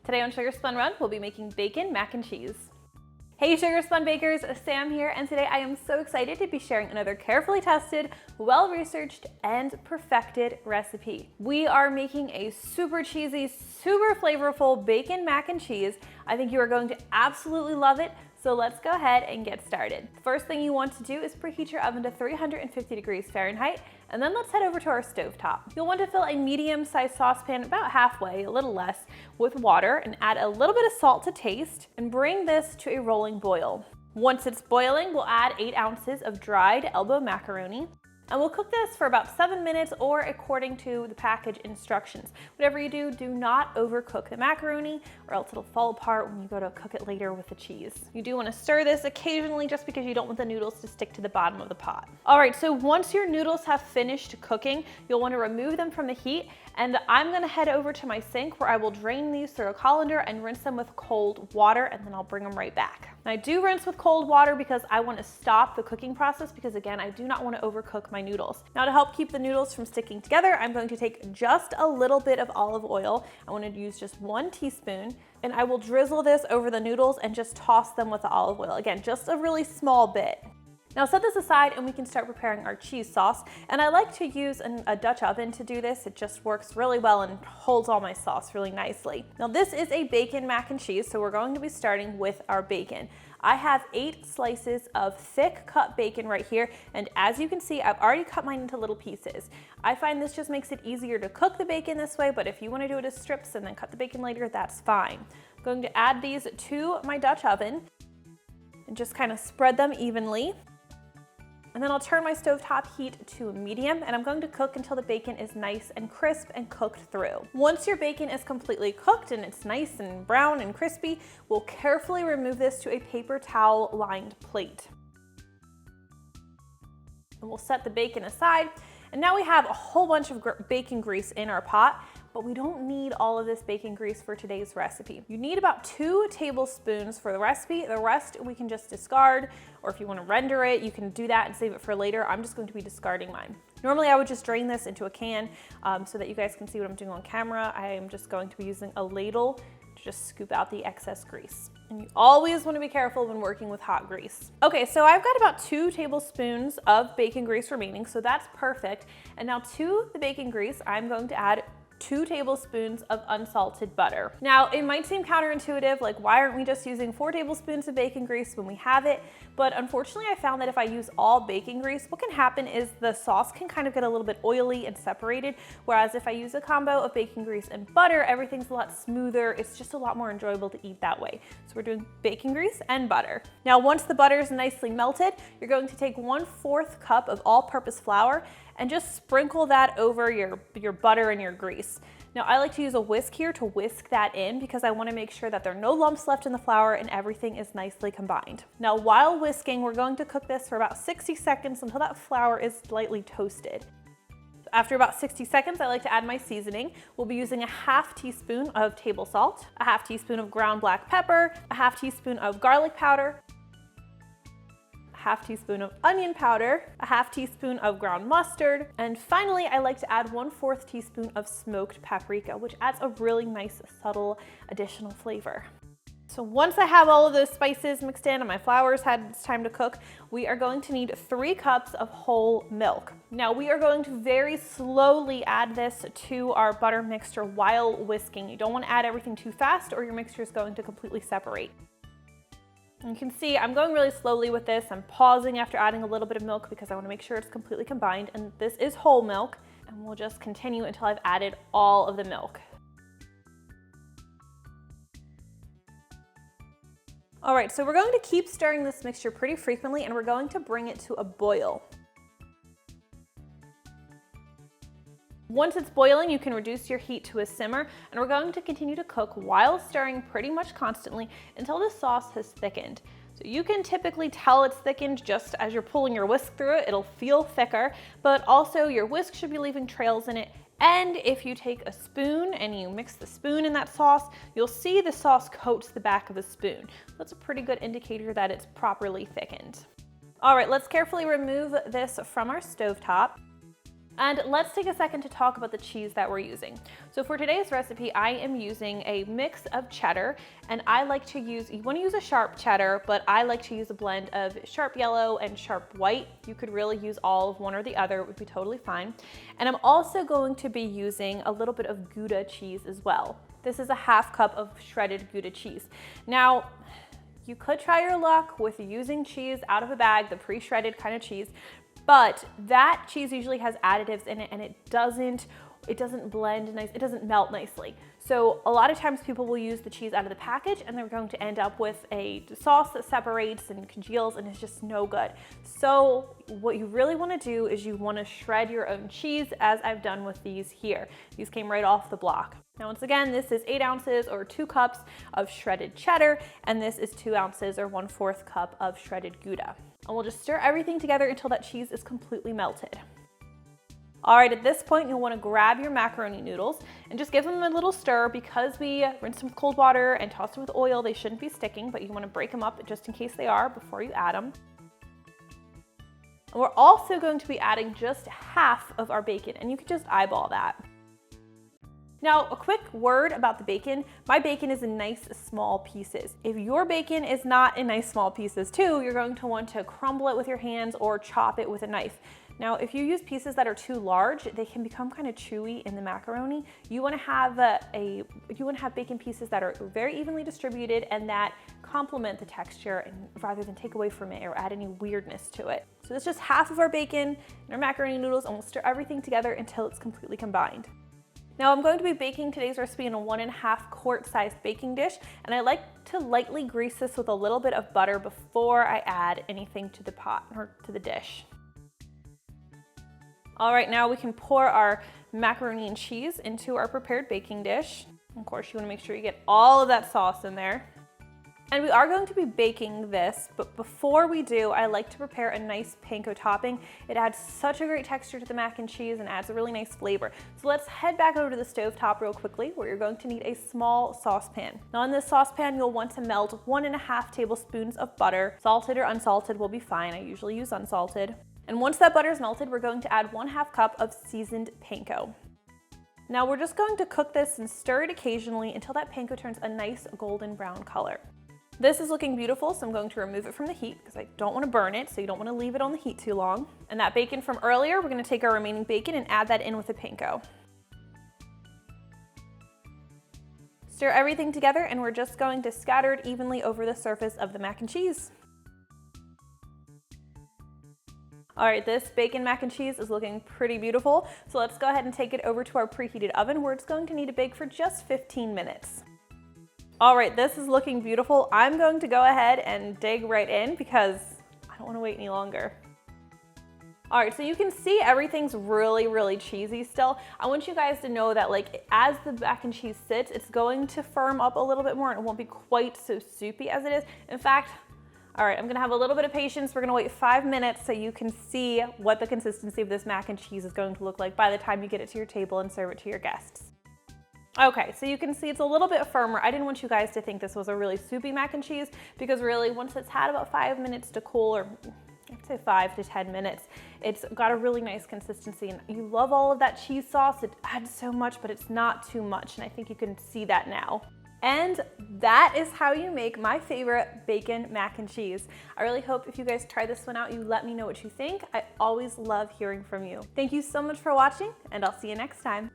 Today on Sugar Spun Run, we'll be making bacon mac and cheese. Hey Sugar Spun Bakers, Sam here, and today I am so excited to be sharing another carefully tested, well-researched, and perfected recipe. We are making a super cheesy, super flavorful bacon mac and cheese. I think you are going to absolutely love it, so let's go ahead and get started. The first thing you want to do is preheat your oven to 350 degrees Fahrenheit, and then let's head over to our stovetop. You'll want to fill a medium-sized saucepan about halfway, a little less, with water and add a little bit of salt to taste and bring this to a rolling boil. Once it's boiling, we'll add 8 ounces of dried elbow macaroni. And we'll cook this for about 7 minutes or according to the package instructions. Whatever you do, do not overcook the macaroni or else it'll fall apart when you go to cook it later with the cheese. You do want to stir this occasionally just because you don't want the noodles to stick to the bottom of the pot. All right, so once your noodles have finished cooking, you'll want to remove them from the heat, and I'm gonna head over to my sink where I will drain these through a colander and rinse them with cold water, and then I'll bring them right back. And I do rinse with cold water because I want to stop the cooking process because again, I do not want to overcook my noodles. Now to help keep the noodles from sticking together, I'm going to take just a little bit of olive oil. I want to use just 1 teaspoon, and I will drizzle this over the noodles and just toss them with the olive oil. Again, just a really small bit. Now set this aside and we can start preparing our cheese sauce. And I like to use a Dutch oven to do this. It just works really well and holds all my sauce really nicely. Now this is a bacon mac and cheese, so we're going to be starting with our bacon. I have 8 slices of thick cut bacon right here, and as you can see, I've already cut mine into little pieces. I find this just makes it easier to cook the bacon this way, but if you want to do it as strips and then cut the bacon later, that's fine. I'm going to add these to my Dutch oven and just kind of spread them evenly. And then I'll turn my stovetop heat to medium, and I'm going to cook until the bacon is nice and crisp and cooked through. Once your bacon is completely cooked and it's nice and brown and crispy, we'll carefully remove this to a paper towel lined plate. And we'll set the bacon aside. And now we have a whole bunch of bacon grease in our pot, but we don't need all of this bacon grease for today's recipe. You need about 2 tablespoons for the recipe. The rest we can just discard, or if you want to render it, you can do that and save it for later. I'm just going to be discarding mine. Normally I would just drain this into a can so that you guys can see what I'm doing on camera. I am just going to be using a ladle to just scoop out the excess grease. And you always want to be careful when working with hot grease. Okay, so I've got about 2 tablespoons of bacon grease remaining, so that's perfect. And now to the bacon grease, I'm going to add 2 tablespoons of unsalted butter. Now, it might seem counterintuitive, like why aren't we just using 4 tablespoons of bacon grease when we have it? But unfortunately, I found that if I use all bacon grease, what can happen is the sauce can kind of get a little bit oily and separated, whereas if I use a combo of bacon grease and butter, everything's a lot smoother. It's just a lot more enjoyable to eat that way. So we're doing bacon grease and butter. Now, once the butter is nicely melted, you're going to take 1/4 cup of all-purpose flour and just sprinkle that over your butter and your grease. Now I like to use a whisk here to whisk that in because I want to make sure that there are no lumps left in the flour and everything is nicely combined. Now while whisking, we're going to cook this for about 60 seconds until that flour is lightly toasted. After about 60 seconds, I like to add my seasoning. We'll be using a 1/2 teaspoon of table salt, a 1/2 teaspoon of ground black pepper, a 1/2 teaspoon of garlic powder, 1/2 teaspoon of onion powder, a 1/2 teaspoon of ground mustard, and finally I like to add 1/4 teaspoon of smoked paprika, which adds a really nice subtle additional flavor. So once I have all of those spices mixed in and my flour's had its time to cook, we are going to need 3 cups of whole milk. Now we are going to very slowly add this to our butter mixture while whisking. You don't want to add everything too fast or your mixture is going to completely separate. You can see I'm going really slowly with this. I'm pausing after adding a little bit of milk because I want to make sure it's completely combined, and this is whole milk, and we'll just continue until I've added all of the milk. All right, so we're going to keep stirring this mixture pretty frequently and we're going to bring it to a boil. Once it's boiling, you can reduce your heat to a simmer, and we're going to continue to cook while stirring pretty much constantly until the sauce has thickened. So you can typically tell it's thickened just as you're pulling your whisk through it. It'll feel thicker, but also your whisk should be leaving trails in it. And if you take a spoon and you mix the spoon in that sauce, you'll see the sauce coats the back of the spoon. That's a pretty good indicator that it's properly thickened. All right, let's carefully remove this from our stovetop. And let's take a second to talk about the cheese that we're using. So for today's recipe, I am using a mix of cheddar, and I like to use, you want to use a sharp cheddar, but I like to use a blend of sharp yellow and sharp white. You could really use all of one or the other, it would be totally fine. And I'm also going to be using a little bit of Gouda cheese as well. This is a ½ cup of shredded Gouda cheese. Now, you could try your luck with using cheese out of a bag, the pre-shredded kind of cheese, but that cheese usually has additives in it and it doesn't blend nice, it doesn't melt nicely. So a lot of times people will use the cheese out of the package and they're going to end up with a sauce that separates and congeals and it's just no good. So what you really want to do is you want to shred your own cheese, as I've done with these here. These came right off the block. Now once again, this is 8 ounces or 2 cups of shredded cheddar, and this is 2 ounces or 1/4 cup of shredded Gouda. And we'll just stir everything together until that cheese is completely melted. All right, at this point, you'll want to grab your macaroni noodles and just give them a little stir. Because we rinsed them with cold water and tossed them with oil, they shouldn't be sticking, but you want to break them up just in case they are before you add them. And we're also going to be adding just half of our bacon, and you can just eyeball that. Now, a quick word about the bacon. My bacon is in nice small pieces. If your bacon is not in nice small pieces too, you're going to want to crumble it with your hands or chop it with a knife. Now, if you use pieces that are too large, they can become kind of chewy in the macaroni. You want to have bacon pieces that are very evenly distributed and that complement the texture, and rather than take away from it or add any weirdness to it. So that's just half of our bacon and our macaroni noodles, and we'll stir everything together until it's completely combined. Now I'm going to be baking today's recipe in a 1½ quart sized baking dish, and I like to lightly grease this with a little bit of butter before I add anything to the pot or to the dish. All right, now we can pour our macaroni and cheese into our prepared baking dish. Of course, you want to make sure you get all of that sauce in there. And we are going to be baking this, but before we do, I like to prepare a nice panko topping. It adds such a great texture to the mac and cheese and adds a really nice flavor. So let's head back over to the stovetop real quickly, where you're going to need a small saucepan. Now in this saucepan, you'll want to melt 1½ tablespoons of butter. Salted or unsalted will be fine. I usually use unsalted. And once that butter is melted, we're going to add 1/2 cup of seasoned panko. Now we're just going to cook this and stir it occasionally until that panko turns a nice golden brown color. This is looking beautiful, so I'm going to remove it from the heat because I don't want to burn it, so you don't want to leave it on the heat too long. And that bacon from earlier, we're going to take our remaining bacon and add that in with the panko. Stir everything together, and we're just going to scatter it evenly over the surface of the mac and cheese. All right, this bacon mac and cheese is looking pretty beautiful, so let's go ahead and take it over to our preheated oven, where it's going to need to bake for just 15 minutes. All right, this is looking beautiful. I'm going to go ahead and dig right in because I don't want to wait any longer. All right, so you can see everything's really, really cheesy still. I want you guys to know that as the mac and cheese sits, it's going to firm up a little bit more and it won't be quite so soupy as it is. In fact, all right, I'm gonna have a little bit of patience. We're gonna wait 5 minutes so you can see what the consistency of this mac and cheese is going to look like by the time you get it to your table and serve it to your guests. Okay, so you can see it's a little bit firmer. I didn't want you guys to think this was a really soupy mac and cheese because really once it's had about 5 minutes to cool, or I'd say 5 to 10 minutes, it's got a really nice consistency, and you love all of that cheese sauce. It adds so much, but it's not too much, and I think you can see that now. And that is how you make my favorite bacon mac and cheese. I really hope if you guys try this one out, you let me know what you think. I always love hearing from you. Thank you so much for watching, and I'll see you next time.